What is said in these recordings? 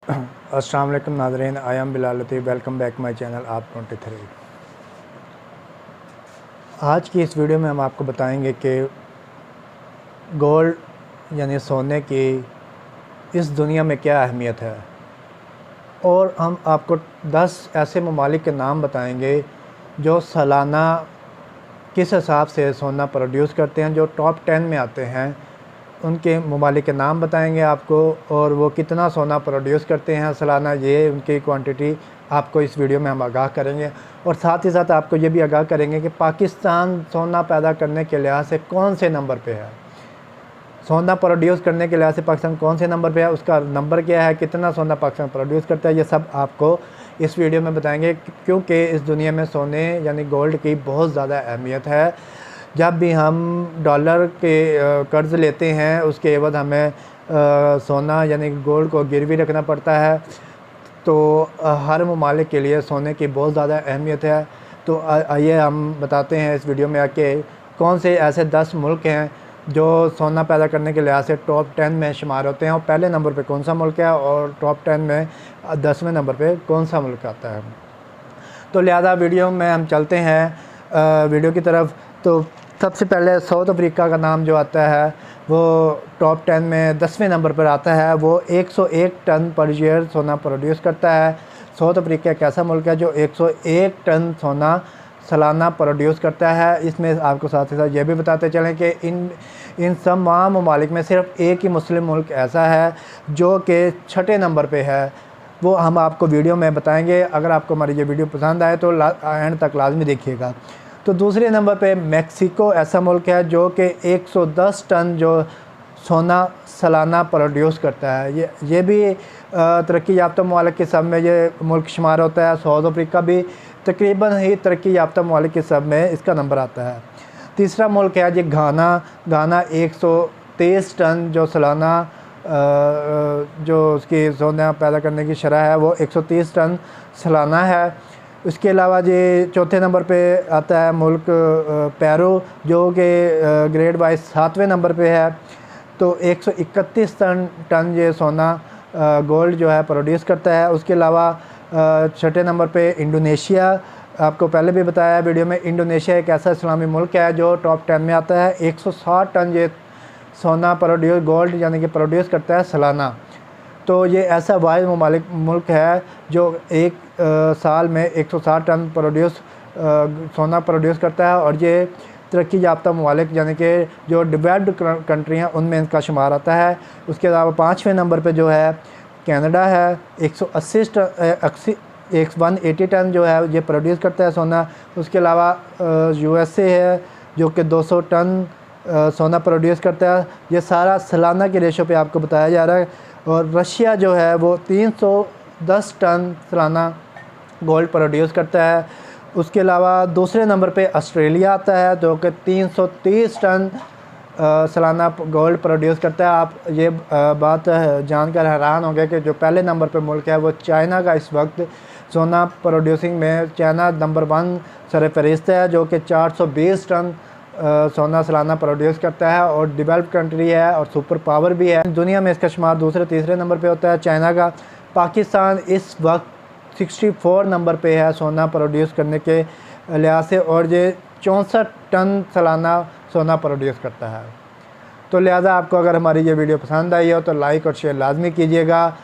अस्सलाम वालेकुम नाज़रीन, I am Bilal Latif. Welcome back my channel आप 23। आज की इस वीडियो में हम आपको बताएंगे कि गोल्ड यानी सोने की इस दुनिया में क्या अहमियत है, और हम आपको 10 ऐसे ममालिक के नाम बताएंगे जो सालाना किस हिसाब से सोना प्रोड्यूस करते हैं, जो टॉप 10 में आते हैं। उनके ममालिक के नाम बताएंगे आपको, और वो कितना सोना प्रोड्यूस करते हैं सालाना, ये उनकी क्वांटिटी आपको इस वीडियो में हम आगाह करेंगे। और साथ ही साथ आपको ये भी आगाह करेंगे कि पाकिस्तान सोना पैदा करने के लिहाज से कौन से नंबर पे है, सोना प्रोड्यूस करने के लिहाज से पाकिस्तान कौन से नंबर पे है, उसका नंबर क्या है, कितना सोना पाकिस्तान प्रोड्यूस करता है। ये सब आपको इस वीडियो में बताएंगे, क्योंकि इस दुनिया में सोने यानी गोल्ड की बहुत ज़्यादा अहमियत है। जब भी हम डॉलर के कर्ज़ लेते हैं, उसके एवज हमें सोना यानी गोल्ड को गिरवी रखना पड़ता है। तो हर ममालिक के लिए सोने की बहुत ज़्यादा अहमियत है। तो आइए हम बताते हैं इस वीडियो में आके कौन से ऐसे 10 मुल्क हैं जो सोना पैदा करने के लिहाज से टॉप 10 में शुमार होते हैं, और पहले नंबर पे कौन सा मुल्क है, और टॉप 10 में 10वें नंबर पे कौन सा मुल्क आता है। तो लिहाजा वीडियो में हम चलते हैं वीडियो की तरफ। तो सबसे पहले साउथ अफ्रीका का नाम जो आता है वो टॉप 10 में 10वें नंबर पर आता है। वो 101 टन पर ईयर सोना प्रोड्यूस करता है। साउथ अफ्रीका एक ऐसा मुल्क है जो 101 टन सोना सालाना प्रोड्यूस करता है। इसमें आपको साथ ही साथ ये भी बताते चलें कि इन तमाम ममालिक में सिर्फ एक ही मुस्लिम मुल्क ऐसा है जो कि 6ठे नंबर पे है। वो हम आपको वीडियो में बताएंगे। अगर आपको हमारी ये वीडियो पसंद आए तो एंड तक लाजमी देखिएगा। तो दूसरे नंबर पे मैक्सिको ऐसा मुल्क है जो कि 110 टन जो सोना सालाना प्रोड्यूस करता है। ये भी तरक्की याफ्ता ममालिक के सब में ये मुल्क शुमार होता है। साउथ अफ्रीका भी तकरीबन ही तरक्की याफ्ता ममालिक के सब में इसका नंबर आता है। तीसरा मुल्क है जी घाना 123 टन जो सालाना जो उसकी सोना पैदा करने की शरह है वो 130 टन सालाना है। उसके अलावा जी चौथे नंबर पे आता है मुल्क पेरू, जो कि ग्रेड वाइज 7वें नंबर पे है। तो 131 टन ये सोना गोल्ड जो है प्रोड्यूस करता है। उसके अलावा 6ठे नंबर पे इंडोनेशिया, आपको पहले भी बताया वीडियो में, इंडोनेशिया एक ऐसा इस्लामी मुल्क है जो टॉप 10 में आता है। 160 टन ये सोना प्रोड्यूस गोल्ड यानी कि प्रोड्यूस करता है सालाना। तो ये ऐसा वाहिद मुल्क है जो एक साल में 160 टन सोना प्रोड्यूस करता है, और ये तरक्की याफ्ता ममालिक यानी कि जो डेवलप्ड कंट्री हैं उनमें इनका शुमार आता है। उसके अलावा 5वें नंबर पे जो है कनाडा है, 180 टन जो है ये प्रोड्यूस करता है सोना। उसके अलावा USA है जो कि 200 टन सोना प्रोड्यूस करता है। ये सारा सालाना के रेशो पे आपको बताया जा रहा है। और रशिया जो है वो 310 टन सालाना गोल्ड प्रोड्यूस करता है। उसके अलावा दूसरे नंबर पे ऑस्ट्रेलिया आता है जो कि 330 टन सालाना गोल्ड प्रोड्यूस करता है। आप ये बात जानकर हैरान होंगे कि जो पहले नंबर पे मुल्क है वो चाइना का इस वक्त सोना प्रोड्यूसिंग में चाइना नंबर 1 सरफहरिस्त है, जो कि 420 टन सोना सालाना प्रोड्यूस करता है, और डेवलप्ड कंट्री है और सुपर पावर भी है। दुनिया में इसका शुमार दूसरे तीसरे नंबर पे होता है चाइना का। पाकिस्तान इस वक्त 64 नंबर पे है सोना प्रोड्यूस करने के लिहाज से, और ये 64 टन सालाना सोना प्रोड्यूस करता है। तो लिहाजा आपको अगर हमारी ये वीडियो पसंद आई हो तो लाइक और शेयर लाजमी कीजिएगा।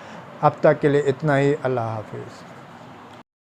अब तक के लिए इतना ही। अल्लाह हाफिज़।